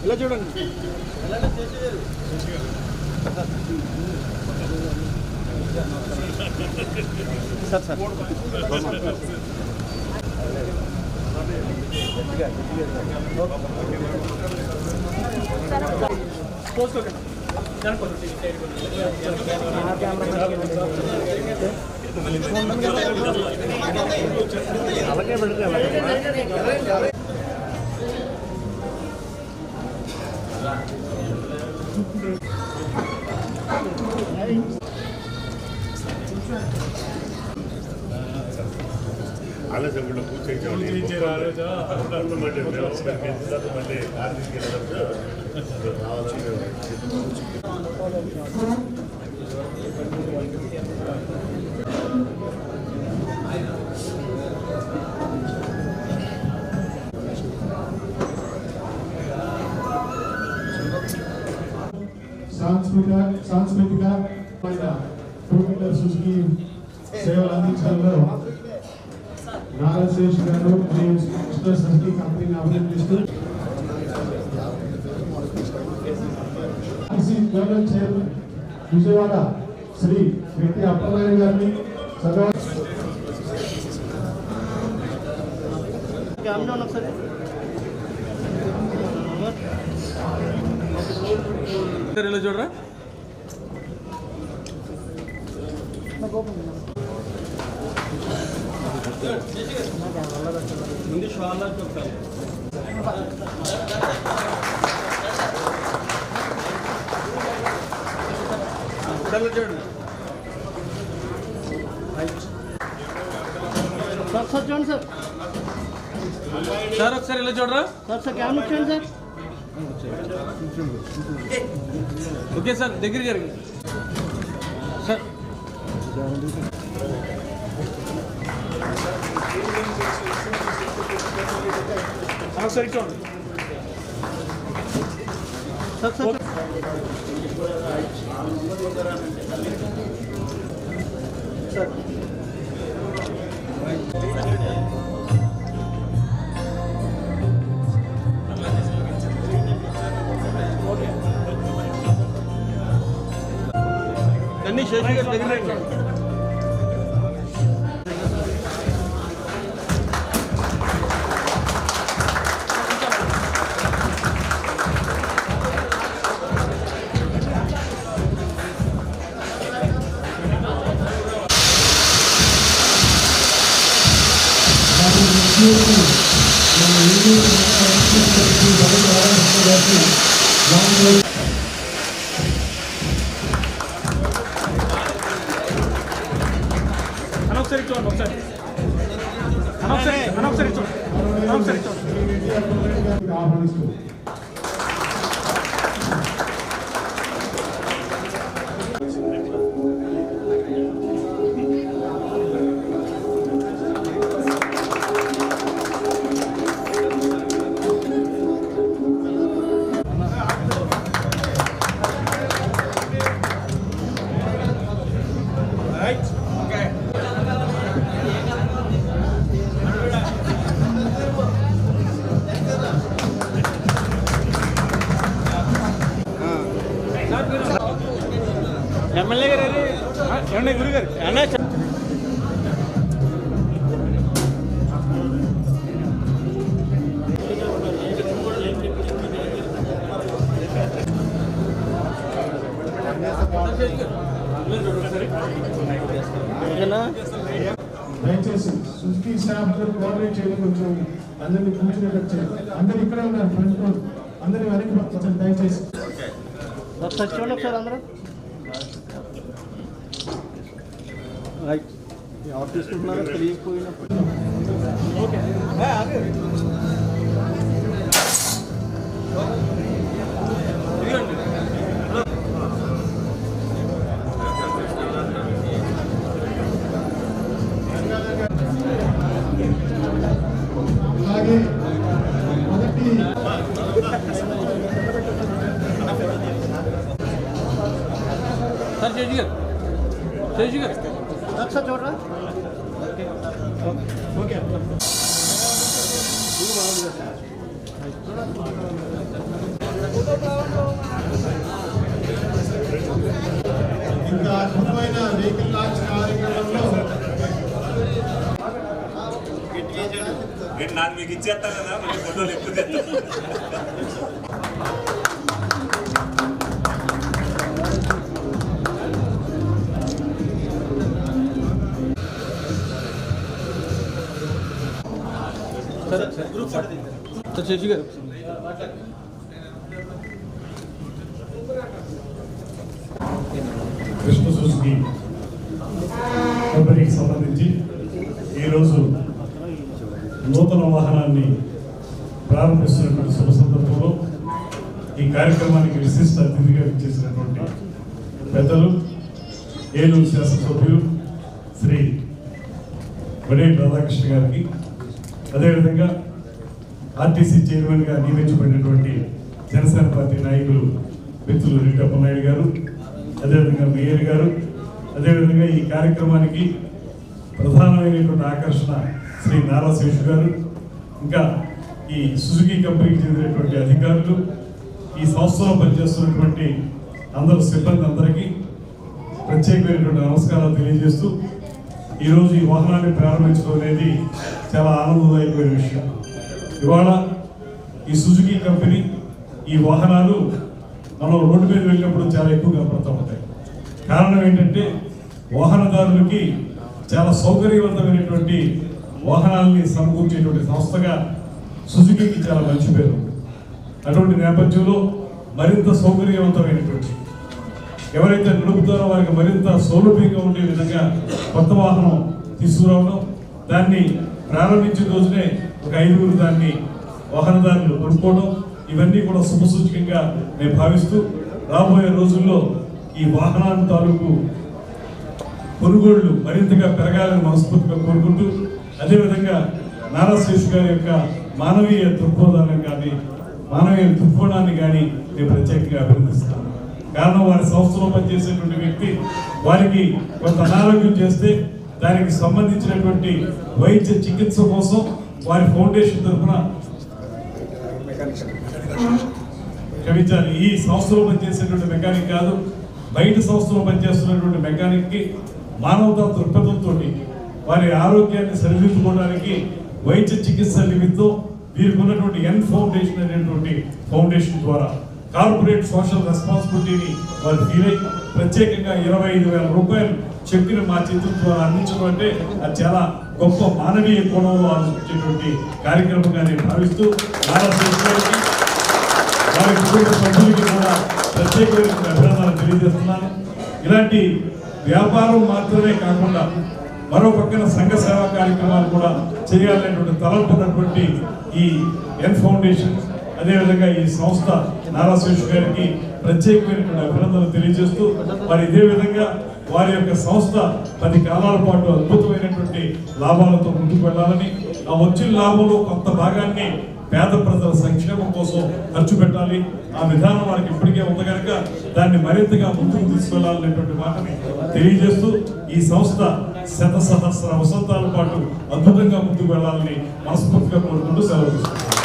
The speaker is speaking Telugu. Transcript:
ఇలా చూడండి. సార్ సార్ అలాగే పెడితే ఆలోచనలో సాంస్కృతిక టూ-వీలర్ సుజుకి సేవలు అందించడంలో నారాశేష్ గారు మరియు కృష్ణ సుజుకి కంపెనీని అభినందిస్తూ గవర్నమెంట్ చైర్మన్ విజయవాడ శ్రీ వ్యక్తి అప్పలనాయుడు గారిని చూడరా ముందు షాల్లో చెప్తాను. చూడండి సార్ చూడండి సార్. సార్ ఒకసారి ఇలా చూడరా సార్ క్యామ్ ఇచ్చేయండి సార్. ఓకే సార్ దగ్గర జరిగింది సార్. ఒకసారి చూడండి సార్ సార్ సార్ అన్ని శేషి గారి దగ్గర ఒకసారి చూడండి. ఒకసారి చూడండి. ఆహ్వానిస్తూ ఎమ్మెల్యే గారు ఏమన్నా గురుగారు అన్నా దయచేసి సుజుకి స్టాఫ్ కోఆర్డినేట్ చేయడం కొంచెం అందరినీ కూర్చునేటట్టు చేయండి. అందరు ఇక్కడే ఉన్నారు ఫ్రంట్ రోడ్, అందరినీ వెనక్కి పంపించండి దయచేసి. సార్ చూడండి ఒకసారి అందరూ. రైట్ ఎవరు తీసుకుంటున్నారో తెలియకపోయినప్పుడు ఓకే అలాగే మొదటి సార్ చేసి గారు సార్ చూడరా. ఓకే ఇంత అద్భుతమైన వెహికల్ లాంచ్ కార్యక్రమంలో నాకు మీకు ఇచ్చేస్తా కదా మళ్ళీ ఫోటోలు ఎక్కువ తెస్తా. శశి గారు కృష్ణ సుజుకి కంపెనీకి సంబంధించి ఈరోజు నూతన వాహనాన్ని ప్రారంభిస్తున్నటువంటి శుభ సందర్భంలో ఈ కార్యక్రమానికి విశిష్ట అతిథిగా చేసినటువంటి పెద్దలు ఏలూరు శాసనసభ్యులు శ్రీ వడే రాధాకృష్ణ గారికి, అదేవిధంగా ఆర్టీసీ చైర్మన్గా నియమించబడినటువంటి జనసేన పార్టీ నాయకులు మిత్రులు రెడ్డప్ప నాయుడు గారు, అదేవిధంగా మేయర్ గారు, అదేవిధంగా ఈ కార్యక్రమానికి ప్రధానమైనటువంటి ఆకర్షణ శ్రీ నారా శేషు గారు, ఇంకా ఈ సుజుకి కంపెనీకి చెందినటువంటి అధికారులు, ఈ సంస్థలో పనిచేస్తున్నటువంటి అందరు సిబ్బంది అందరికీ ప్రత్యేకమైనటువంటి నమస్కారాలు తెలియజేస్తూ ఈరోజు ఈ వాహనాన్ని ప్రారంభించడం అనేది చాలా ఆనందదాయకమైన విషయం. ఇవాళ ఈ సుజుకి కంపెనీ ఈ వాహనాలు మనం రోడ్డు మీద వెళ్ళినప్పుడు చాలా ఎక్కువ కనపడుతూ ఉంటాయి. కారణం ఏంటంటే వాహనదారులకి చాలా సౌకర్యవంతమైనటువంటి వాహనాలని సమకూర్చేటువంటి సంస్థగా సుజుకికి చాలా మంచి పేరు. అటువంటి నేపథ్యంలో మరింత సౌకర్యవంతమైనటువంటి ఎవరైతే నడుపుతారో వారికి మరింత సౌలభ్యంగా ఉండే విధంగా కొత్త వాహనం తీసుకురావడం, దాన్ని ప్రారంభించిన రోజునే ఒక 5 దాన్ని వాహనదారులు కొనుక్కోవడం, ఇవన్నీ కూడా శుభసూచకంగా నేను భావిస్తూ రాబోయే రోజుల్లో ఈ వాహనాల తాలూకు కొనుగోళ్లు మరింతగా పెరగాలని మనస్ఫూర్తిగా కోరుకుంటూ, అదేవిధంగా నారా శేషు గారి యొక్క మానవీయ దృక్పథాలను కానీ మానవీయ దృక్పథాన్ని కానీ నేను ప్రత్యేకంగా అభినందిస్తాను. కారణం వారి సంస్థలో పనిచేసేటువంటి వ్యక్తి వారికి కొంత అనారోగ్యం చేస్తే దానికి సంబంధించినటువంటి వైద్య చికిత్స కోసం వారి ఫౌండేషన్ తరఫున క్షమించాలి, ఈ సంస్థలో పనిచేసేటువంటి మెకానిక్ కాదు, బయట సంస్థలో పనిచేస్తున్నటువంటి మెకానిక్కి మానవతా దృక్పథంతో వారి ఆరోగ్యాన్ని సరిదిద్దుకోవడానికి వైద్య చికిత్స నిమిత్తం వీరికి ఉన్నటువంటి ఎన్ ఫౌండేషన్ అనేటువంటి ఫౌండేషన్ ద్వారా కార్పొరేట్ సోషల్ రెస్పాన్సిబిలిటీని వారు ఫీల్ అయ్యి ప్రత్యేకంగా 25,000 రూపాయలు చెక్కుని మా చేతుల ద్వారా అందించడం అంటే అది చాలా గొప్ప మానవీయ కోణంలో ఆలోచించేటువంటి కార్యక్రమంగా నేను భావిస్తూ నారా శేషు గారికి వారి కుటుంబ సభ్యులకి కూడా ప్రత్యేకమైన అభినందనలు తెలియజేస్తున్నాను. ఇలాంటి వ్యాపారం మాత్రమే కాకుండా మరో పక్కన సంఘ సేవా కార్యక్రమాలు కూడా చేయాలనేటువంటి తలంపున్నటువంటి ఈ ఎన్ ఫౌండేషన్, అదేవిధంగా ఈ సంస్థ నారా శేషు గారికి ప్రత్యేకమైనటువంటి అభినందనలు తెలియజేస్తూ వారు ఇదే విధంగా వారి యొక్క సంస్థ 10 కాలాల పాటు అద్భుతమైనటువంటి లాభాలతో ముందుకు వెళ్ళాలని, ఆ వచ్చిన లాభంలో కొంత భాగాన్ని పేద ప్రజల సంక్షేమం కోసం ఖర్చు పెట్టాలి, ఆ విధానం వారికి ఇప్పటికే ఉంది కనుక దాన్ని మరింతగా ముందుకు తీసుకెళ్లాలనేటువంటి మాటని తెలియజేస్తూ ఈ సంస్థ శత సహస్ర వసంతాల పాటు అద్భుతంగా ముందుకు వెళ్ళాలని మనస్ఫూర్తిగా కోరుకుంటూ సెలవు తీసుకుంటాను.